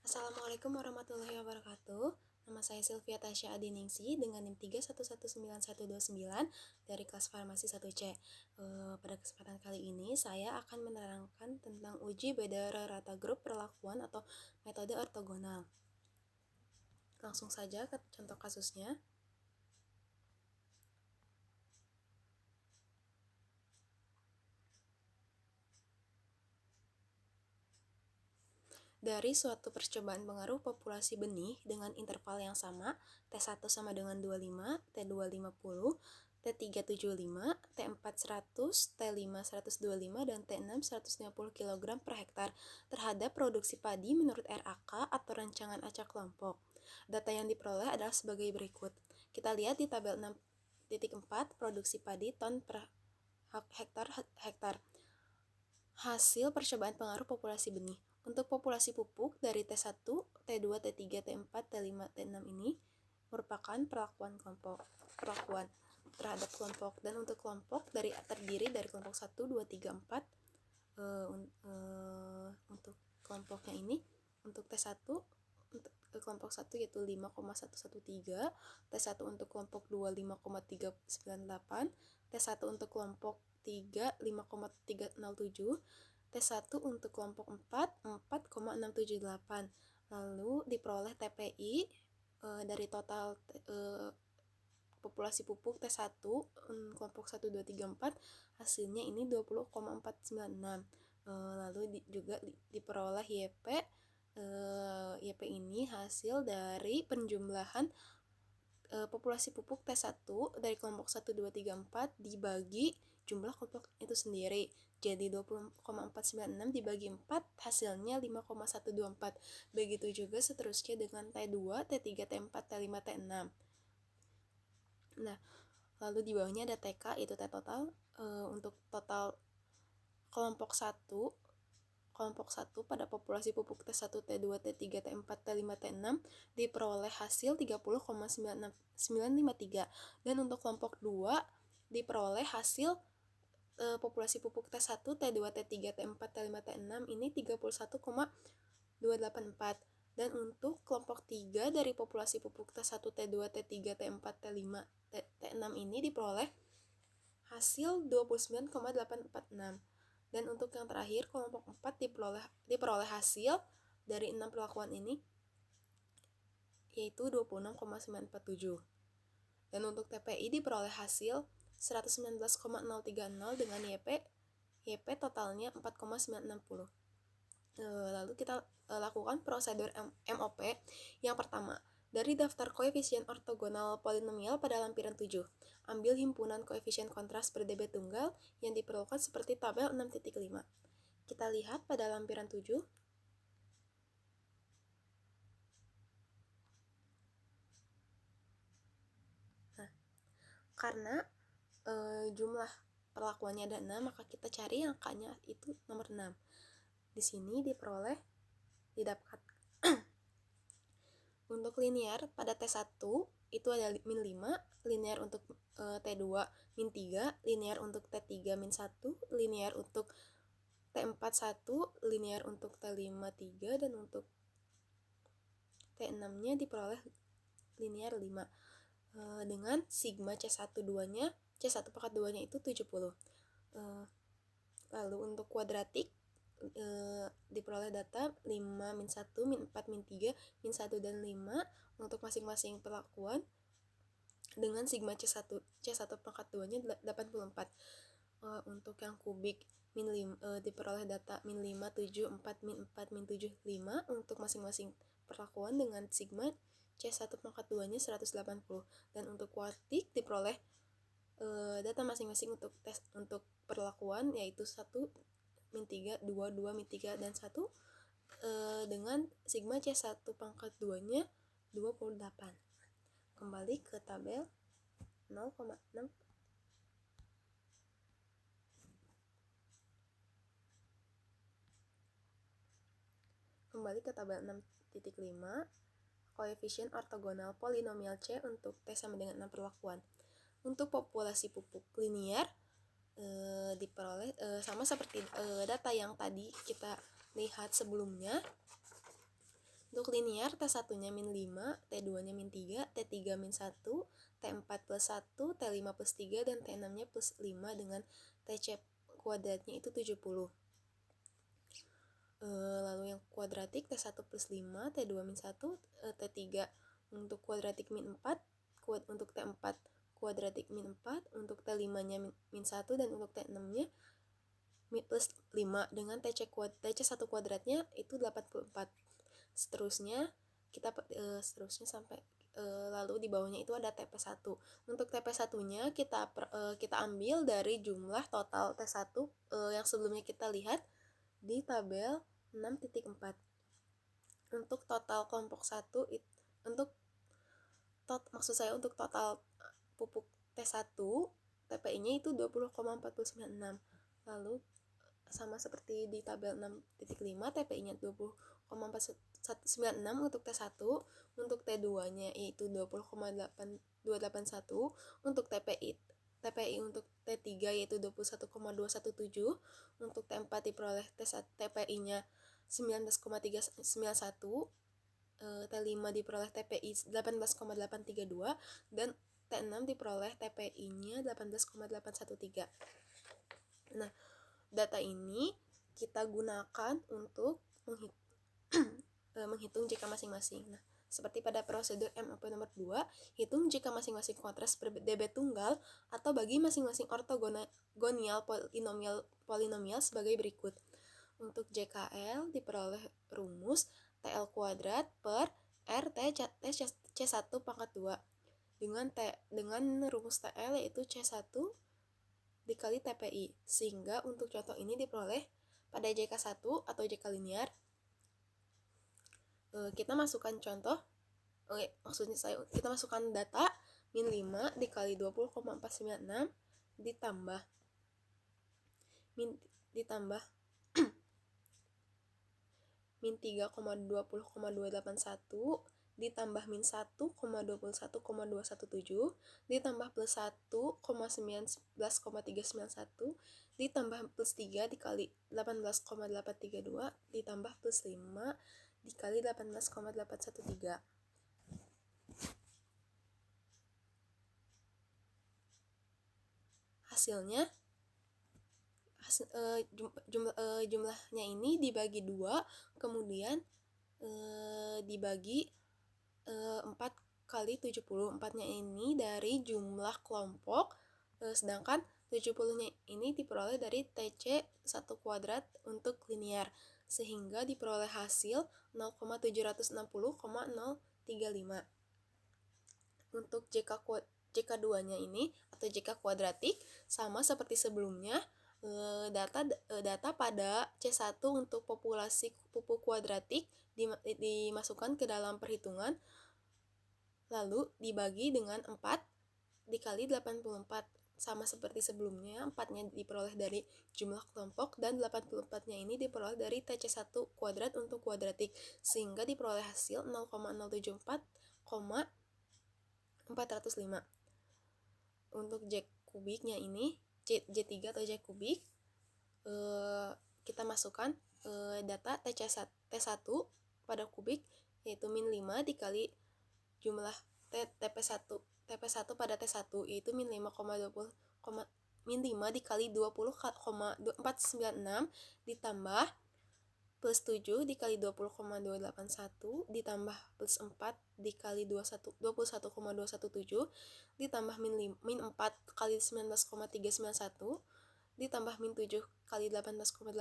Assalamualaikum warahmatullahi wabarakatuh. Nama saya Sylvia Tasya Adiningsi dengan NIM 3119129 dari kelas Farmasi 1C. Pada kesempatan kali ini saya akan menerangkan tentang uji beda rata grup perlakuan atau metode ortogonal. Langsung saja ke contoh kasusnya. Dari suatu percobaan pengaruh populasi benih dengan interval yang sama, T1 sama dengan 25, T2 50, T3 75, T4 100, T5 125, dan T6 150 kg per hektar terhadap produksi padi menurut RAK atau rancangan acak kelompok. Data yang diperoleh adalah sebagai berikut. Kita lihat di tabel 6.4 produksi padi ton per hektar. Hasil percobaan pengaruh populasi benih. Untuk populasi pupuk dari T1, T2, T3, T4, T5, T6 ini merupakan perlakuan terhadap kelompok, dan untuk kelompok terdiri dari kelompok 1, 2, 3, 4. Untuk kelompoknya ini, untuk T1 untuk kelompok 1 yaitu 5,113, T1 untuk kelompok 2 5,398, T1 untuk kelompok 3 5,307, T1 untuk kelompok 4 4,678. Lalu diperoleh TPI dari total populasi pupuk T1 kelompok 1 2 3 4 hasilnya ini 20,496. Lalu juga diperoleh YP. YP ini hasil dari penjumlahan populasi pupuk T1 dari kelompok 1, 2, 3, 4 dibagi jumlah kelompok itu sendiri. Jadi 20,496 dibagi 4 hasilnya 5,124. Begitu juga seterusnya dengan T2, T3, T4, T5, T6. Nah, lalu di bawahnya ada TK, itu T total. Untuk total kelompok 1 pada populasi pupuk T1, T2, T3, T4, T5, T6 diperoleh hasil 30,953. Dan untuk kelompok 2 diperoleh hasil populasi pupuk T1, T2, T3, T4, T5, T6 ini 31,284. Dan untuk kelompok 3 dari populasi pupuk T1, T2, T3, T4, T5, T6 ini diperoleh hasil 29,846. Dan untuk yang terakhir, kelompok 4 diperoleh hasil dari 6 perlakuan ini yaitu 26,947. Dan untuk TPI diperoleh hasil 119,030 dengan YP totalnya 4,960. Lalu kita lakukan prosedur MOP. Yang pertama, dari daftar koefisien ortogonal polinomial pada lampiran 7, ambil himpunan koefisien kontras per dB tunggal yang diperlukan seperti tabel 6.5. Kita lihat pada lampiran 7. Nah, karena jumlah perlakuannya ada 6, maka kita cari angkanya itu nomor 6. Di sini didapat untuk linear pada T1 itu ada min 5, linear untuk T2 min 3, linear untuk T3 min 1, linear untuk T4 1, linear untuk T5 3, dan untuk T6 nya diperoleh linear 5 dengan sigma C1 pangkat 2 nya itu 70. Lalu untuk kuadratik diperoleh data 5, min 1, min 4, min 3, min 1, dan 5 untuk masing-masing perlakuan dengan sigma C1 pangkat 2 nya 84. Untuk yang kubik diperoleh data min 5, 7, 4, min 4, min 7, 5 untuk masing-masing perlakuan dengan sigma C1 pangkat 2 nya 180. Dan untuk kuartik diperoleh data masing-masing untuk perlakuan yaitu 1, min 3, 2, 2, min 3, dan 1 dengan sigma C1 pangkat 2 nya 28. Kembali ke tabel 0,6. Kembali ke tabel 6.5, koefisien ortogonal polinomial C untuk T sama dengan 6 perlakuan. Untuk populasi pupuk linear diperoleh sama seperti data yang tadi kita lihat sebelumnya. Untuk Untuk linear, T1 nya min 5, T2 nya min 3, T3 min 1, T4 plus 1, T5 plus 3, dan T6 nya plus 5 dengan TC kuadratnya itu 70. Lalu yang kuadratik, T1 plus 5, T2 min 1, T3 untuk kuadratik min 4, untuk T4 kuadratik min 4, untuk T5 nya min 1, dan untuk T6 nya plus 5 dengan TC1 kuadratnya itu 84. Seterusnya seterusnya sampai lalu di bawahnya itu ada TP1. Untuk TP1 nya kita ambil dari jumlah total T1 yang sebelumnya kita lihat di tabel 6.4. Untuk total kelompok 1 untuk total pupuk T1 TPI-nya itu 20,496. Lalu sama seperti di tabel 6.5, TPI-nya 20,496 untuk T1, untuk T2-nya yaitu 20,281, untuk TPI untuk T3 yaitu 21,217, untuk T4 diperoleh TPI-nya 19,391, T5 diperoleh TPI 18,832, dan T6 diperoleh TPI-nya 18,813. Nah, data ini kita gunakan untuk menghitung jika masing-masing. Nah, seperti pada prosedur MOP nomor 2, hitung jika masing-masing kontras ber-DB tunggal atau bagi masing-masing ortogonal polinomial sebagai berikut. Untuk JKL diperoleh rumus TL kuadrat per RT C1 pangkat 2 dengan rumus TL yaitu C1 dikali TPI, sehingga untuk contoh ini diperoleh pada JK1 atau JK linear. Kita masukkan kita masukkan data min 5 dikali 20,496 ditambah min 3,20,281 ditambah min 1,21,217 ditambah plus 1,19,391 ditambah plus 3 dikali 18,832 ditambah plus 5 dikali 18,813. Hasilnya jumlahnya ini dibagi 2, kemudian dibagi 4 kali 70. 4-nya ini dari jumlah kelompok, sedangkan 70-nya ini diperoleh dari TC 1 kuadrat untuk linear, sehingga diperoleh hasil 0,760,035. Untuk JK2-nya ini atau JK kuadratik sama seperti sebelumnya. Data pada C1 untuk populasi pupuk kuadratik dimasukkan ke dalam perhitungan, lalu dibagi dengan 4 dikali 84. Sama seperti sebelumnya, 4-nya diperoleh dari jumlah kelompok dan 84-nya ini diperoleh dari TC1 kuadrat untuk kuadratik, sehingga diperoleh hasil 0,074,405. Untuk J kubiknya ini J3 atau J kubik, kita masukkan data T1 pada kubik yaitu min 5 dikali jumlah TP1 pada T1 yaitu min 5 dikali 20,496 ditambah plus 7 dikali 20,281 ditambah plus 4 dikali 21,217 ditambah min 4 kali 19,391 ditambah min 7 kali 18,832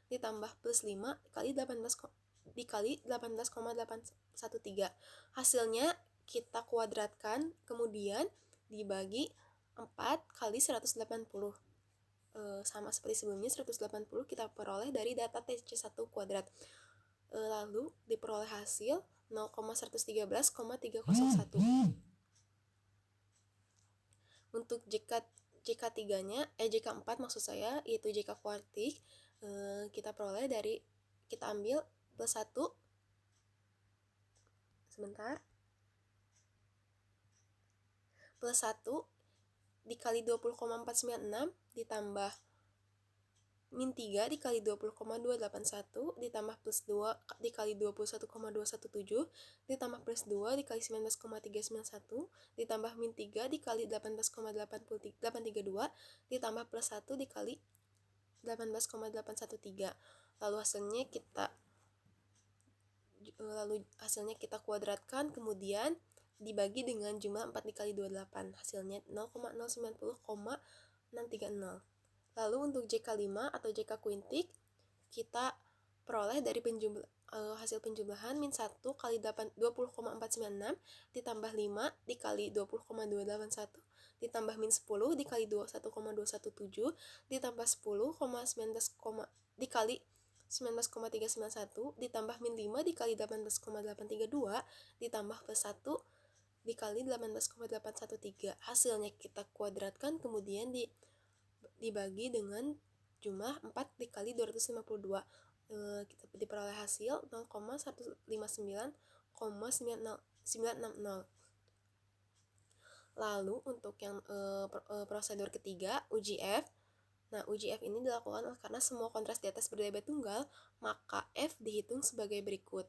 ditambah plus 5 kali 18,813. Hasilnya kita kuadratkan, kemudian dibagi 4 kali 180. Sama seperti sebelumnya, 180 kita peroleh dari data TC1 kuadrat. Lalu diperoleh hasil 0,113,301. Untuk JK4 maksud saya, yaitu JK kuartik, kita peroleh dari, kita ambil plus 1 plus 1 dikali 20,496 ditambah min 3 dikali 20,281 ditambah plus 2 dikali 21,217 ditambah plus 2 dikali 19,391 ditambah min 3 dikali 18,832 ditambah plus 1 dikali 18,813. Lalu hasilnya kita kuadratkan, kemudian dibagi dengan jumlah 4 dikali 28, hasilnya 0,090,630. Lalu untuk JK5 atau JK kuintik, kita peroleh dari hasil penjumlahan min 1 kali 20,496 ditambah 5 dikali 20,281 ditambah min 10 dikali 21,217 ditambah 10,19 dikali 19,391 ditambah min 5 dikali 18,832 ditambah plus 1 dikali 18,813. Hasilnya kita kuadratkan, kemudian dibagi dengan jumlah 4 dikali 252. Kita diperoleh hasil 0,159,960. Lalu untuk yang prosedur ketiga, uji F. Nah, uji F ini dilakukan karena semua kontras di atas berdaya tunggal, maka F dihitung sebagai berikut.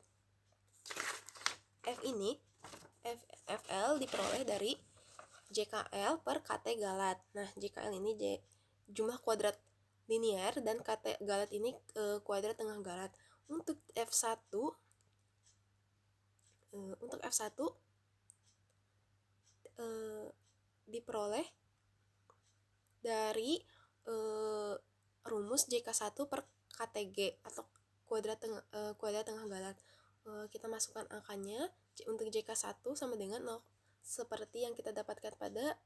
FL diperoleh dari JKL per KT galat. Nah, JKL ini jumlah kuadrat linear dan KT galat ini kuadrat tengah galat. Untuk F1 diperoleh dari rumus JK1 per KTG atau kuadrat tengah galat. Kita masukkan angkanya. Untuk JK1 sama dengan 0, seperti yang kita dapatkan pada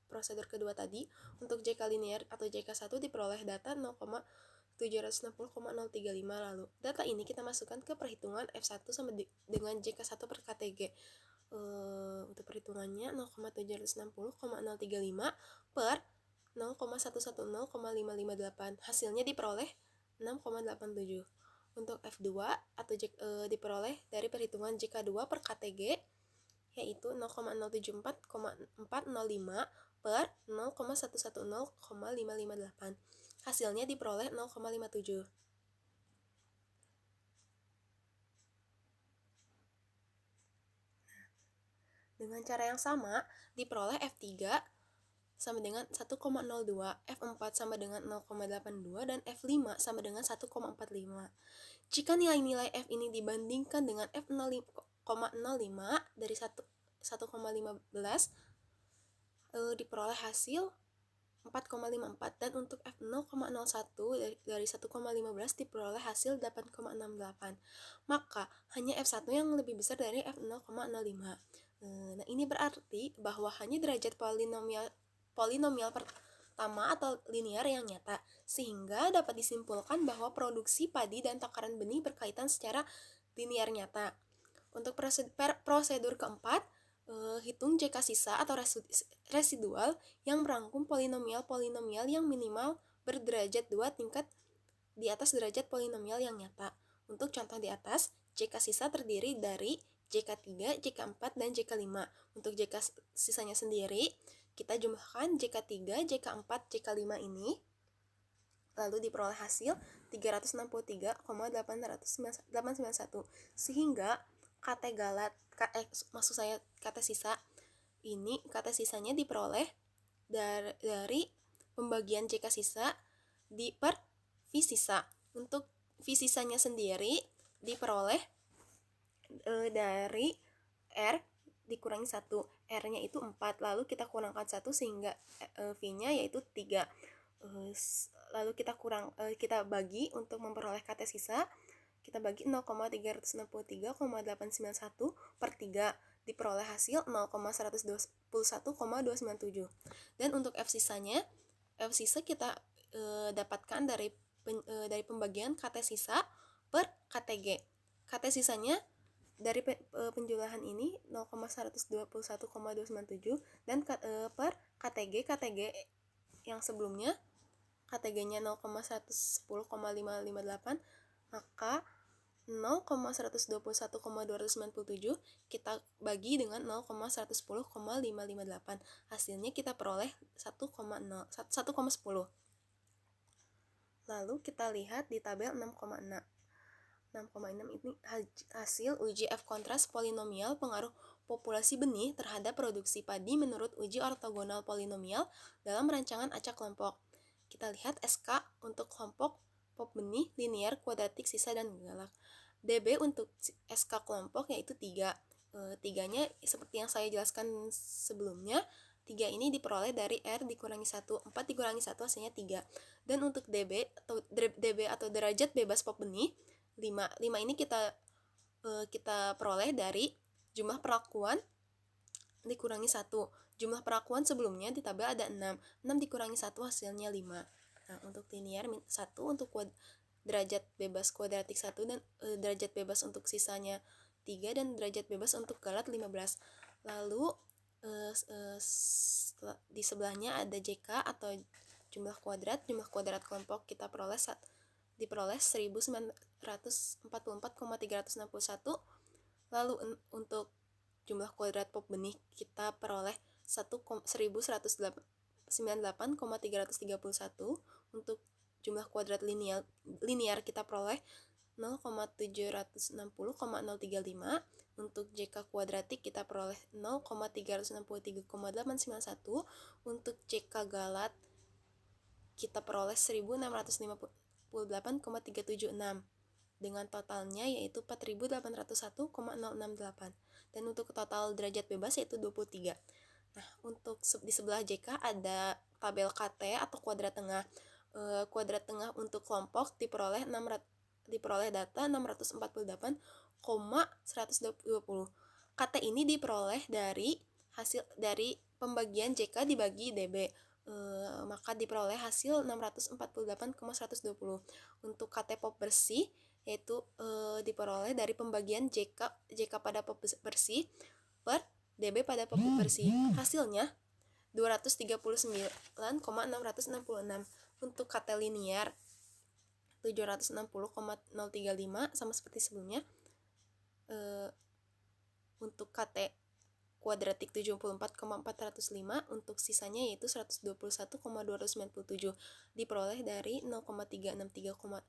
prosedur kedua tadi. Untuk JK linear atau JK1 diperoleh data 0,760,035. Lalu data ini kita masukkan ke perhitungan F1 sama dengan JK1 per KTG. Untuk perhitungannya 0,760,035 per 0,110,558. Hasilnya diperoleh 6,87. Untuk F2 atau diperoleh dari perhitungan JK2 per KTG, yaitu 0,074,405 per 0,110,558. Hasilnya diperoleh 0,57. Dengan cara yang sama, diperoleh F3 sama dengan 1,02, F4 sama dengan 0,82, dan F5 sama dengan 1,45. Jika nilai-nilai F ini dibandingkan dengan F0,05 dari 1,15, diperoleh hasil 4,54, dan untuk F0,01 dari 1,15 diperoleh hasil 8,68. Maka hanya F1 yang lebih besar dari F0,05. Nah, ini berarti bahwa hanya derajat polinomial pertama atau linear yang nyata, sehingga dapat disimpulkan bahwa produksi padi dan takaran benih berkaitan secara linear nyata. Untuk prosedur keempat, hitung JK sisa atau residual yang merangkum polinomial-polinomial yang minimal berderajat 2 tingkat di atas derajat polinomial yang nyata. Untuk contoh di atas, JK sisa terdiri dari JK3, JK4, dan JK5. Untuk JK sisanya sendiri, kita jumlahkan JK3, JK4, JK5 ini, lalu diperoleh hasil 363,891. Sehingga KT sisanya diperoleh dari pembagian JK sisa per V sisa. Untuk V sisanya sendiri diperoleh dari R dikurangi 1, R-nya itu 4, lalu kita kurangkan 1 sehingga V-nya yaitu 3. Lalu kita bagi untuk memperoleh KT sisa, kita bagi 0,363,891 per 3, diperoleh hasil 0,121,297. Dan untuk F sisa kita dapatkan dari pembagian KT sisa per KTG. KT sisanya dari penjumlahan ini 0,121,297, dan per KTG yang sebelumnya KTG-nya 0,110,558, maka 0,121,297 kita bagi dengan 0,110,558. Hasilnya kita peroleh 1,10. Lalu kita lihat di tabel 6,6. 6,6 ini hasil uji F kontras polinomial pengaruh populasi benih terhadap produksi padi menurut uji ortogonal polinomial dalam rancangan acak kelompok. Kita lihat SK untuk kelompok pop benih, linear, kuadratik, sisa, dan galak. DB untuk SK kelompok yaitu 3. Tiganya seperti yang saya jelaskan sebelumnya, 3 ini diperoleh dari R dikurangi 1, 4 dikurangi 1 hasilnya 3. Dan untuk DB atau derajat bebas pop benih, 5 ini kita peroleh dari jumlah perlakuan dikurangi 1. Jumlah perlakuan sebelumnya di tabel ada 6. 6 dikurangi 1 hasilnya 5. Nah, untuk linear 1 untuk derajat bebas kuadratik 1 dan derajat bebas untuk sisanya 3 dan derajat bebas untuk galat 15. Lalu di sebelahnya ada JK atau jumlah kuadrat kelompok kita diperoleh 1944,361. Lalu untuk jumlah kuadrat pop benih kita peroleh 1198,331. Untuk jumlah kuadrat linear kita peroleh 0,760,035. Untuk JK kuadratik kita peroleh 0,363,891. Untuk JK galat kita peroleh 1658,376 dengan totalnya yaitu 4801,068. Dan untuk total derajat bebas yaitu 23. Nah, untuk di sebelah JK ada tabel KT atau kuadrat tengah. Kuadrat tengah untuk kelompok diperoleh data 648,120. KT ini diperoleh dari pembagian JK dibagi DB. Maka diperoleh hasil 648,120. Untuk KT pop bersih yaitu diperoleh dari pembagian JK pada pop bersih per DB pada pop bersih. Hasilnya 239,666. Untuk KT linear 760,035 sama seperti sebelumnya. Untuk KT kuadratik 74,405, untuk sisanya yaitu 121,297 diperoleh dari 0,363,89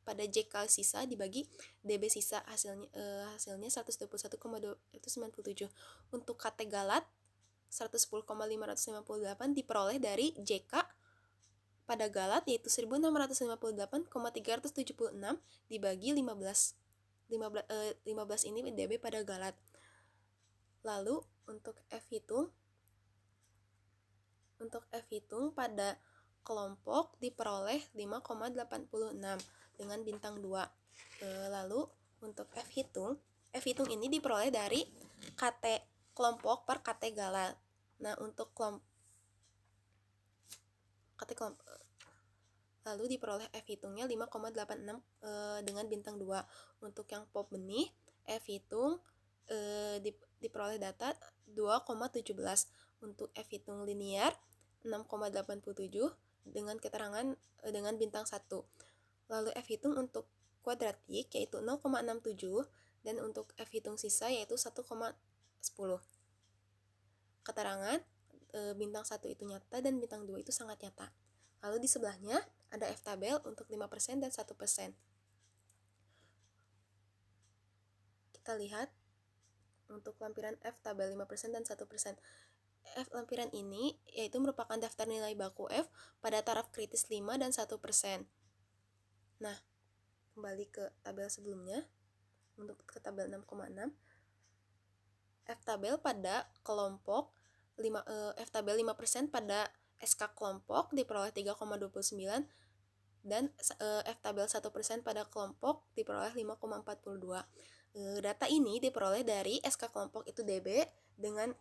pada JK sisa dibagi DB sisa, hasilnya 121,297. Untuk KT galat 110,558 diperoleh dari JK pada galat yaitu 1658,376 dibagi 15 ini DB pada galat. Lalu untuk F hitung pada kelompok diperoleh 5,86 dengan bintang 2. Lalu untuk F hitung ini diperoleh dari KT kelompok per KT galat. Nah, untuk KT kelompok lalu diperoleh F hitungnya 5,86 dengan bintang 2. Untuk yang pop benih F hitung diperoleh data 2,17. Untuk F hitung linear 6,87 dengan keterangan dengan bintang 1. Lalu F hitung untuk kuadratik yaitu 0,67 dan untuk F hitung sisa yaitu 1,10. Keterangan bintang 1 itu nyata dan bintang 2 itu sangat nyata. Lalu di sebelahnya ada F tabel untuk 5% dan 1%. Kita lihat untuk lampiran F tabel 5% dan 1%. F lampiran ini yaitu merupakan daftar nilai baku F pada taraf kritis 5 dan 1%. Nah, kembali ke tabel sebelumnya. Untuk ke tabel 6,6. F tabel pada kelompok F tabel 5% pada SK kelompok diperoleh 3,29 dan F tabel 1% pada kelompok diperoleh 5,42. Data ini diperoleh dari SK kelompok itu DB dengan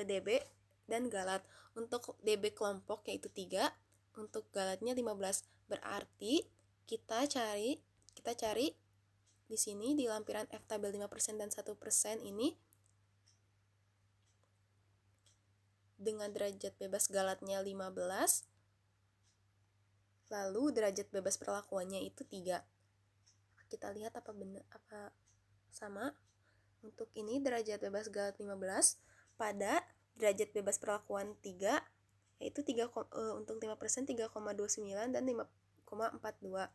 DB dan galat. Untuk DB kelompok yaitu 3, untuk galatnya 15. Berarti kita cari di sini di lampiran F tabel 5% dan 1% ini dengan derajat bebas galatnya 15, lalu derajat bebas perlakuannya itu 3. Kita lihat apa sama. Untuk ini derajat bebas galat 15 pada derajat bebas perlakuan 3 yaitu 3 untuk 5% 3,29 dan 5,42 0,42.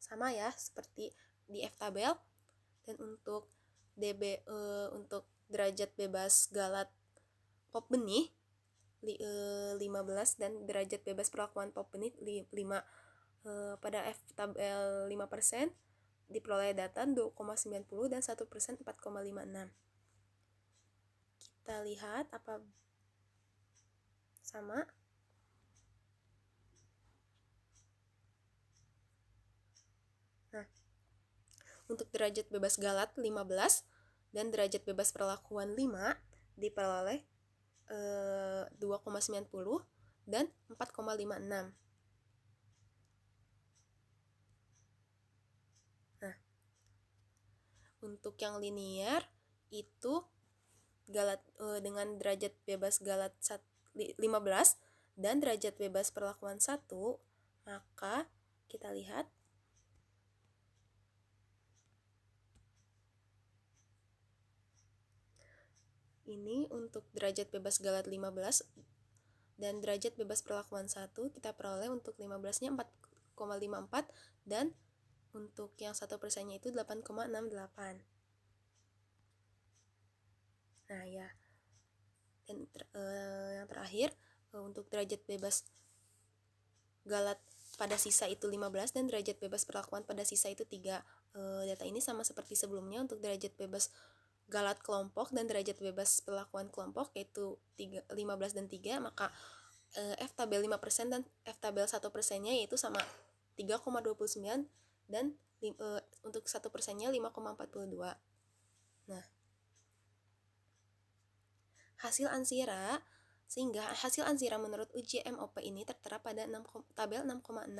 Sama ya seperti di F tabel. Dan untuk untuk derajat bebas galat pop benih 15 dan derajat bebas perlakuan pop benih 5. Pada F tabel 5% diperoleh data 2,90 dan 1% 4,56. Kita lihat apa sama. Nah, untuk derajat bebas galat 15 dan derajat bebas perlakuan 5 diperoleh 2,90 dan 4,56. Nah, untuk yang linear itu galat dengan derajat bebas galat 15 dan derajat bebas perlakuan 1, maka kita lihat ini untuk derajat bebas galat 15 dan derajat bebas perlakuan 1 kita peroleh untuk 15-nya 4,54 dan untuk yang 1%-nya itu 8,68. Nah ya, dan yang terakhir untuk derajat bebas galat pada sisa itu 15 dan derajat bebas perlakuan pada sisa itu 3. Data ini sama seperti sebelumnya untuk derajat bebas galat kelompok dan derajat bebas perlakuan kelompok yaitu 15 dan 3, maka F tabel 5% dan F tabel 1%-nya yaitu sama 3,29 dan untuk 1%-nya 5,42. Nah, hasil ansira, sehingga hasil ansira menurut uji MOP ini tertera pada tabel 6,6.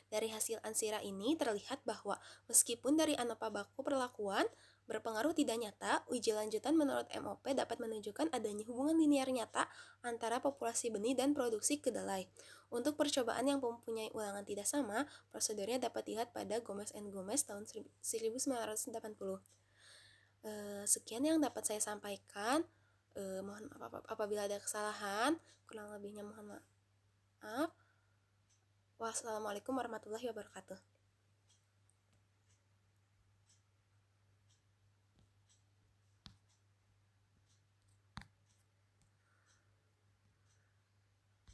Dari hasil ansira ini terlihat bahwa meskipun dari ANOPA baku perlakuan berpengaruh tidak nyata, uji lanjutan menurut MOP dapat menunjukkan adanya hubungan linear nyata antara populasi benih dan produksi kedelai. Untuk percobaan yang mempunyai ulangan tidak sama, prosedurnya dapat dilihat pada Gomez and Gomez tahun 1980. Sekian yang dapat saya sampaikan. Mohon maaf apabila ada kesalahan, kurang lebihnya mohon maaf. Wassalamualaikum warahmatullahi wabarakatuh.